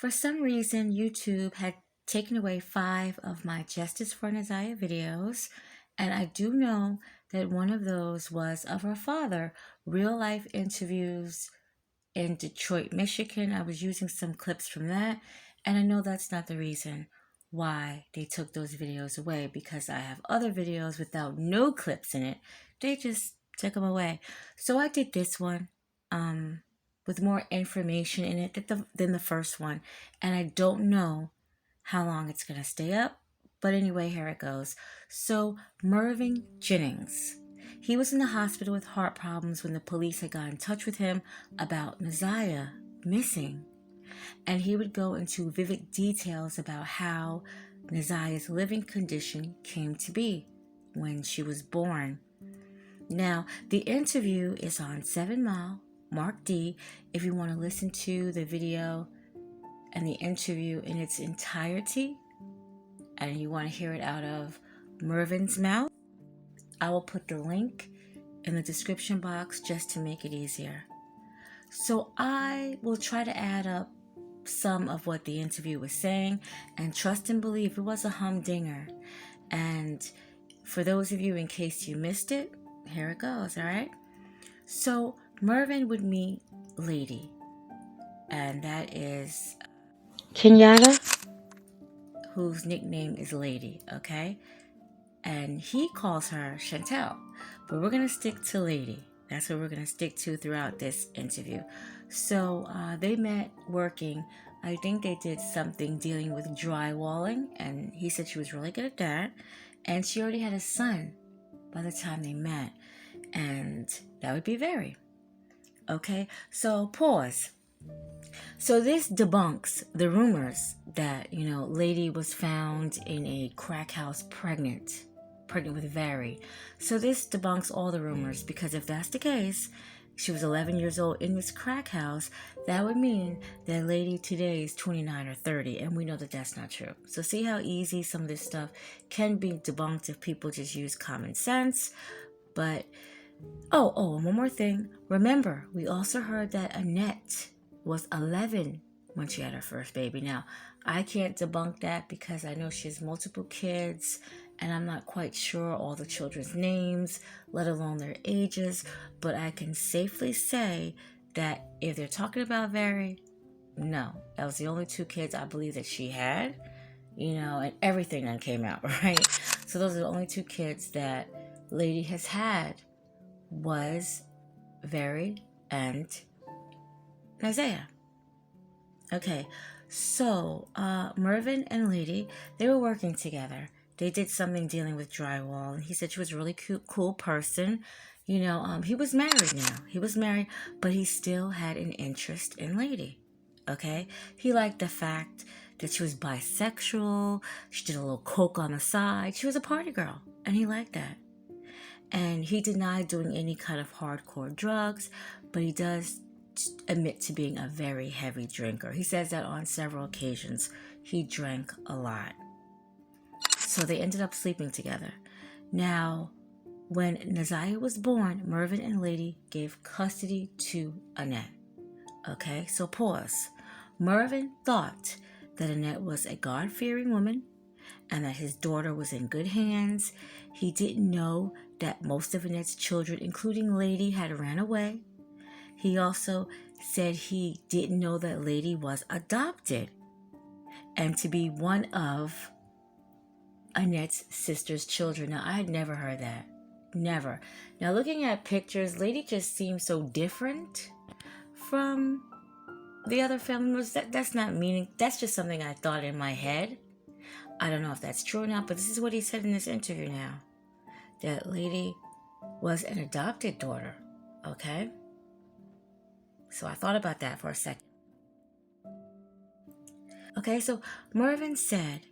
For some reason, YouTube had taken away 5 of my Justice for Naziah videos, and I do know that one of those was of her father, real life interviews in Detroit, Michigan. I was using some clips from that, and I know that's not the reason why they took those videos away, because I have other videos without no clips in it. They just took them away. So I did this one with more information in it than the first one, and I don't know how long it's going to stay up. But anyway, here it goes. So, Murvin Jennings. He was in the hospital with heart problems when the police had got in touch with him about Naziah missing. And he would go into vivid details about how Naziah's living condition came to be when she was born. Now, the interview is on 7 Mile, Mark D, if you want to listen to the video and the interview in its entirety, and you want to hear it out of Murvin's mouth. I will put the link in the description box just to make it easier. So I will try to add up some of what the interview was saying, and trust and believe it was a humdinger. And for those of you, in case you missed it, here it goes, all right? So Murvin would meet Lady, and that is Kenyatta, whose nickname is Lady, okay? And he calls her Chantel, but we're going to stick to Lady. That's what we're going to stick to throughout this interview. So they met working. I think they did something dealing with drywalling, and he said she was really good at that. And she already had a son by the time they met, and that would be Very. Okay, so pause. So this debunks the rumors that, Lady was found in a crack house pregnant with Very. So this debunks all the rumors, because if that's the case, she was 11 years old in this crack house, that would mean that Lady today is 29 or 30, and we know that that's not true. So see how easy some of this stuff can be debunked if people just use common sense. But, and one more thing. Remember, we also heard that Annette was 11 when she had her first baby. Now, I can't debunk that because I know she has multiple kids, and I'm not quite sure all the children's names, let alone their ages, but I can safely say that if they're talking about Very, no, that was the only 2 kids I believe that she had, and everything that came out, right? So those are the only 2 kids that Lady has had, was Very and Naziah. Okay, so Murvin and Lady, they were working together. They did something dealing with drywall, and he said she was a really cool person. He was married now. He was married, but he still had an interest in Lady. Okay, he liked the fact that she was bisexual. She did a little coke on the side. She was a party girl, and he liked that. And he denied doing any kind of hardcore drugs, but he does admit to being a very heavy drinker. He says that on several occasions he drank a lot. So they ended up sleeping together. Now, when Naziah was born, Murvin and Lady gave custody to Annette. Okay, so pause. Murvin thought that Annette was a God-fearing woman and that his daughter was in good hands. He didn't know that most of Annette's children, including Lady, had ran away. He also said he didn't know that Lady was adopted and to be one of Annette's sister's children. Now, I had never heard that. Never. Now, looking at pictures, Lady just seems so different from the other family members. That's not meaning. That's just something I thought in my head. I don't know if that's true or not, but this is what he said in this interview now. That Lady was an adopted daughter. Okay? So I thought about that for a second. Okay, so Murvin said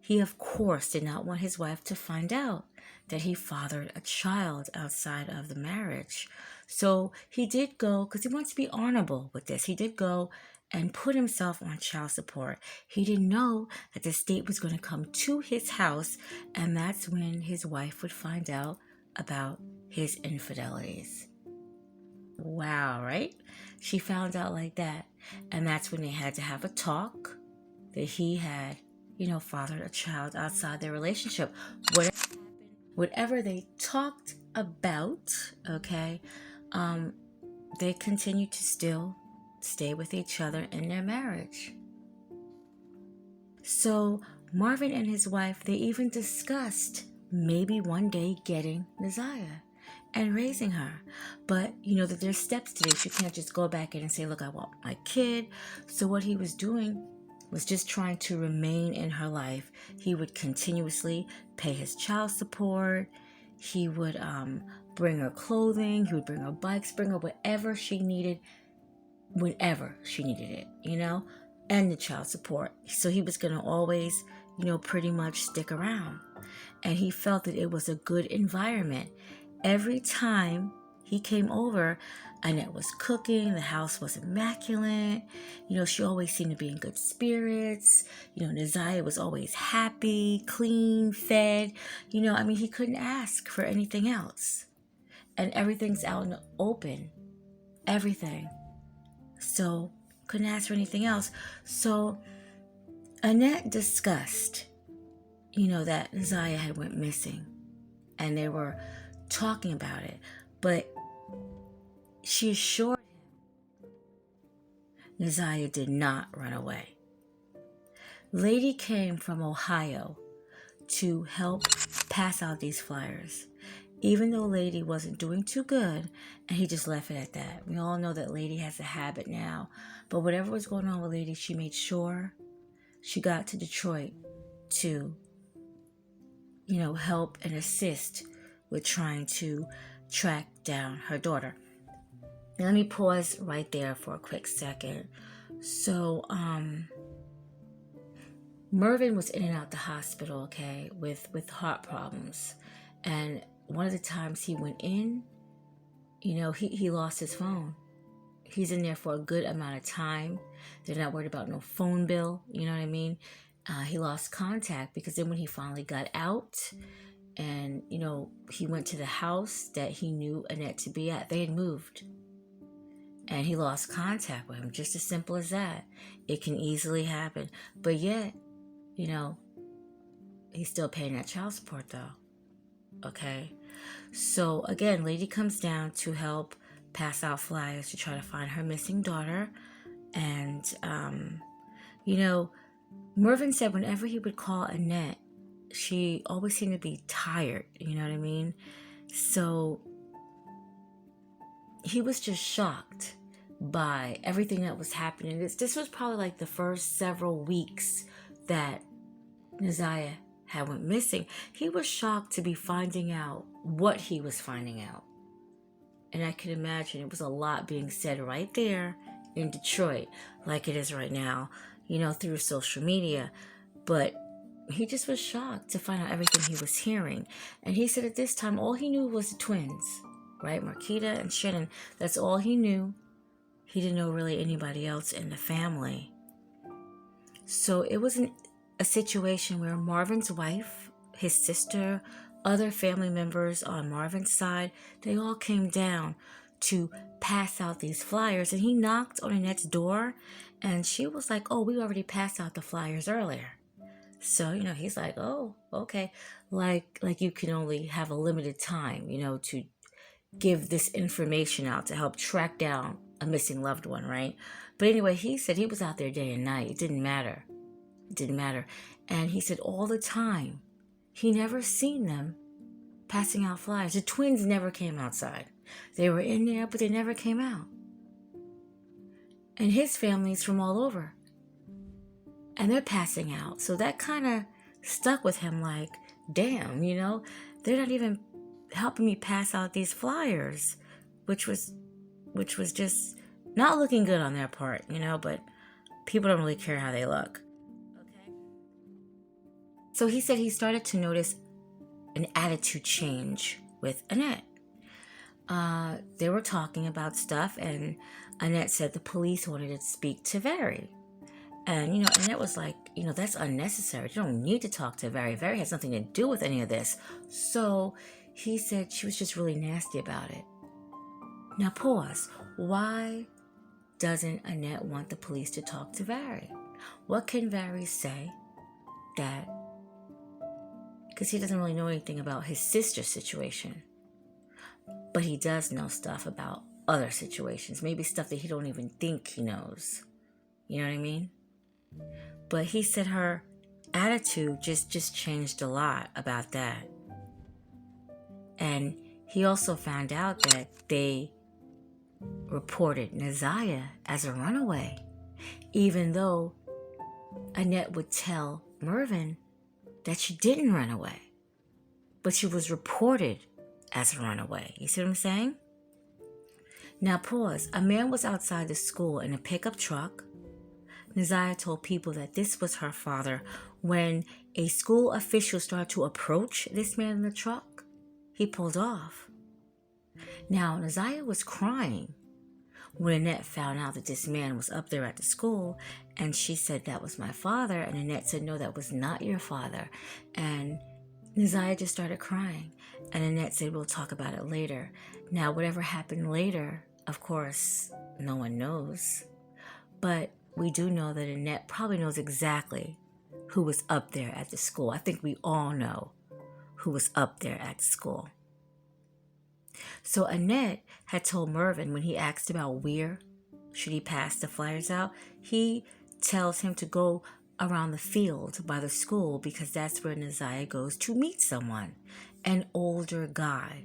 he, of course, did not want his wife to find out that he fathered a child outside of the marriage. So he did go, because he wants to be honorable with this, he did go and put himself on child support. He didn't know that the state was going to come to his house, and that's when his wife would find out about his infidelities. Wow, right? She found out like that. And that's when they had to have a talk that he had, fathered a child outside their relationship. Whatever they talked about, okay, um, they continued to still stay with each other in their marriage. So Marvin and his wife, they even discussed maybe one day getting Naziah and raising her. But that there's steps to this. You can't just go back in and say, look, I want my kid. So what he was doing was just trying to remain in her life. He would continuously pay his child support. He would bring her clothing. He would bring her bikes, bring her whatever she needed, whenever she needed it, and the child support. So he was going to always, pretty much stick around. And he felt that it was a good environment. Every time he came over, Annette was cooking. The house was immaculate. She always seemed to be in good spirits. Naziah was always happy, clean, fed. He couldn't ask for anything else. And everything's out in the open. Everything. So couldn't ask for anything else. So Annette discussed, that Naziah had went missing, and they were talking about it. But she assured him Naziah did not run away. Lady came from Ohio to help pass out these flyers. Even though Lady wasn't doing too good, and he just left it at that. We all know that Lady has a habit now. But whatever was going on with Lady, she made sure she got to Detroit to, help and assist with trying to track down her daughter. Now, let me pause right there for a quick second. So, Murvin was in and out the hospital, okay, with heart problems. And one of the times he went in, he lost his phone. He's in there for a good amount of time. They're not worried about no phone bill, you know what I mean? He lost contact because then when he finally got out and, he went to the house that he knew Annette to be at, they had moved. And he lost contact with him, just as simple as that. It can easily happen. But yet, he's still paying that child support though. Okay, so again, Lady comes down to help pass out flyers to try to find her missing daughter. And Murvin said whenever he would call Annette, she always seemed to be tired, you know what I mean? So he was just shocked by everything that was happening. This was probably like the first several weeks that Naziah had went missing. He was shocked to be finding out what he was finding out. And I can imagine it was a lot being said right there in Detroit, like it is right now, through social media. But he just was shocked to find out everything he was hearing. And he said at this time, all he knew was the twins, right? Marquita and Shannon. That's all he knew. He didn't know really anybody else in the family. So it was a situation where Marvin's wife, his sister, other family members on Marvin's side, they all came down to pass out these flyers. And he knocked on Annette's door, and she was like, oh, we already passed out the flyers earlier. So, he's like, oh, okay. Like you can only have a limited time, to give this information out to help track down a missing loved one, right? But anyway, he said he was out there day and night. It didn't matter. And he said all the time, he never seen them passing out flyers. The twins never came outside. They were in there, but they never came out. And his family's from all over. And they're passing out. So that kind of stuck with him like, damn, they're not even helping me pass out these flyers, which was just not looking good on their part, but people don't really care how they look. Okay. So he said he started to notice an attitude change with Annette. They were talking about stuff, and Annette said the police wanted to speak to Very. And, Annette was like, that's unnecessary. You don't need to talk to Very. Very has nothing to do with any of this. So he said she was just really nasty about it. Now pause. Why doesn't Annette want the police to talk to Barry? What can Barry say that, because he doesn't really know anything about his sister's situation, but he does know stuff about other situations, maybe stuff that he don't even think he knows. You know what I mean? But he said her attitude just changed a lot about that. And he also found out that they reported Naziah as a runaway, even though Annette would tell Murvin that she didn't run away, but she was reported as a runaway. You see what I'm saying? Now pause. A man was outside the school in a pickup truck. Naziah told people that this was her father. When a school official started to approach this man in the truck, he pulled off. Now, Naziah was crying when Annette found out that this man was up there at the school, and she said, that was my father, and Annette said, no, that was not your father. And Naziah just started crying, and Annette said, we'll talk about it later. Now, whatever happened later, of course, no one knows, but we do know that Annette probably knows exactly who was up there at the school. I think we all know who was up there at the school. So Annette had told Murvin, when he asked about where should he pass the flyers out, he tells him to go around the field by the school, because that's where Naziah goes to meet someone, an older guy.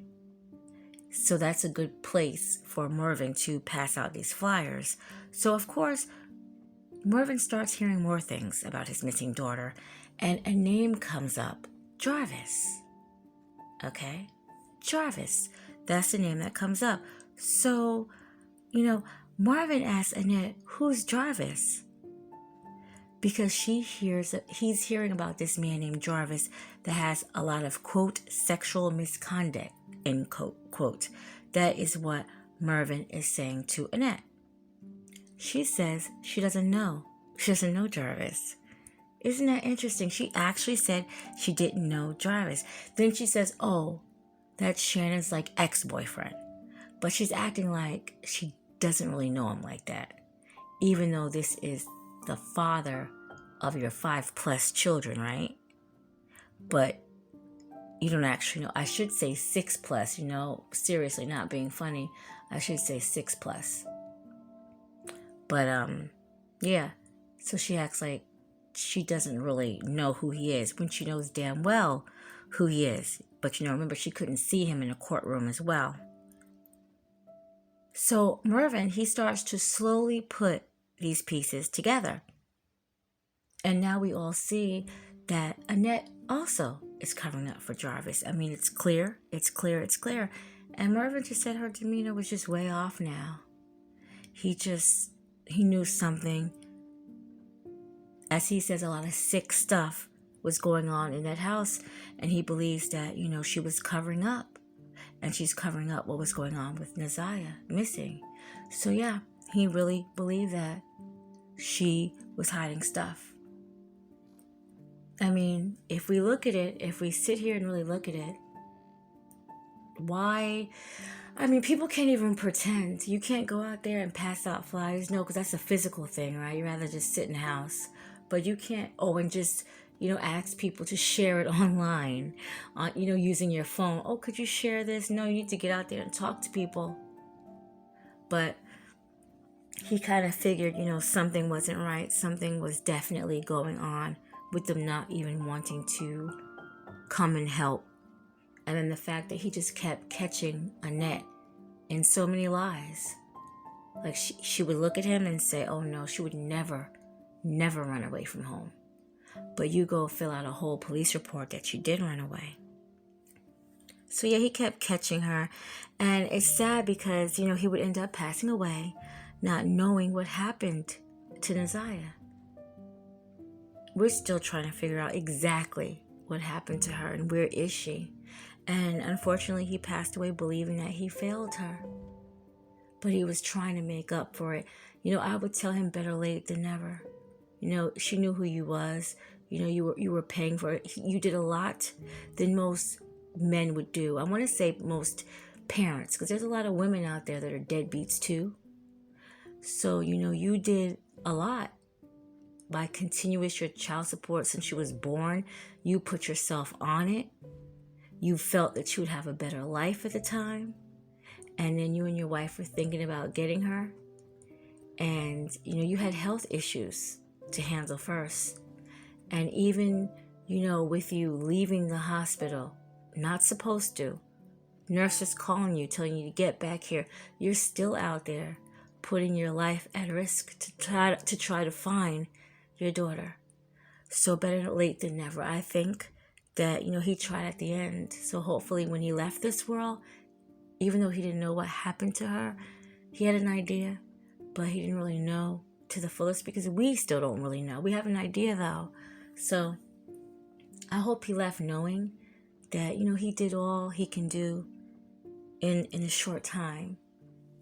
So that's a good place for Murvin to pass out these flyers. So of course, Murvin starts hearing more things about his missing daughter, and a name comes up, Jarvis. Okay? Jarvis. That's the name that comes up. So, Marvin asks Annette, who's Jarvis? Because he's hearing about this man named Jarvis that has a lot of, quote, sexual misconduct, end quote. That is what Murvin is saying to Annette. She says she doesn't know. She doesn't know Jarvis. Isn't that interesting? She actually said she didn't know Jarvis. Then she says, oh, that's Shannon's ex-boyfriend. But she's acting like she doesn't really know him like that, even though this is the father of your 5+ children, right? But you don't actually know. I should say 6+, seriously, not being funny. I should say 6+. But, yeah. So she acts like she doesn't really know who he is when she knows damn well who he is. But, remember, she couldn't see him in a courtroom as well. So Murvin, he starts to slowly put these pieces together. And now we all see that Annette also is covering up for Jarvis. I mean, it's clear. And Murvin just said her demeanor was just way off now. He knew something. As he says, a lot of sick stuff was going on in that house, and he believes that, she was covering up, and she's covering up what was going on with Naziah missing. So yeah, he really believed that she was hiding stuff. I mean, if we sit here and really look at it, why? I mean, people can't even pretend. You can't go out there and pass out flyers. No, because that's a physical thing, right? You'd rather just sit in the house. But you can't, and just, ask people to share it online, using your phone. Oh, could you share this? No, you need to get out there and talk to people. But he kind of figured, something wasn't right. Something was definitely going on with them not even wanting to come and help. And then the fact that he just kept catching Annette in so many lies. Like she would look at him and say, oh no, she would never run away from home. But you go fill out a whole police report that you did run away. So yeah, he kept catching her. And it's sad because, he would end up passing away not knowing what happened to Naziah. We're still trying to figure out exactly what happened to her and where is she. And unfortunately, he passed away believing that he failed her. But he was trying to make up for it. I would tell him better late than never. She knew who you was. You were paying for it. You did a lot than most men would do. I want to say most parents, because there's a lot of women out there that are deadbeats too. So, you did a lot by continuous your child support since she was born. You put yourself on it. You felt that you would have a better life at the time. And then you and your wife were thinking about getting her. And, you had health issues to handle first. And even, with you leaving the hospital, not supposed to, nurses calling you, telling you to get back here, you're still out there putting your life at risk to try to find your daughter. So better late than never. I think that, he tried at the end. So hopefully when he left this world, even though he didn't know what happened to her, he had an idea, but he didn't really know to the fullest, because we still don't really know. We have an idea though. So I hope he left knowing that, he did all he can do in a short time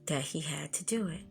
that he had to do it.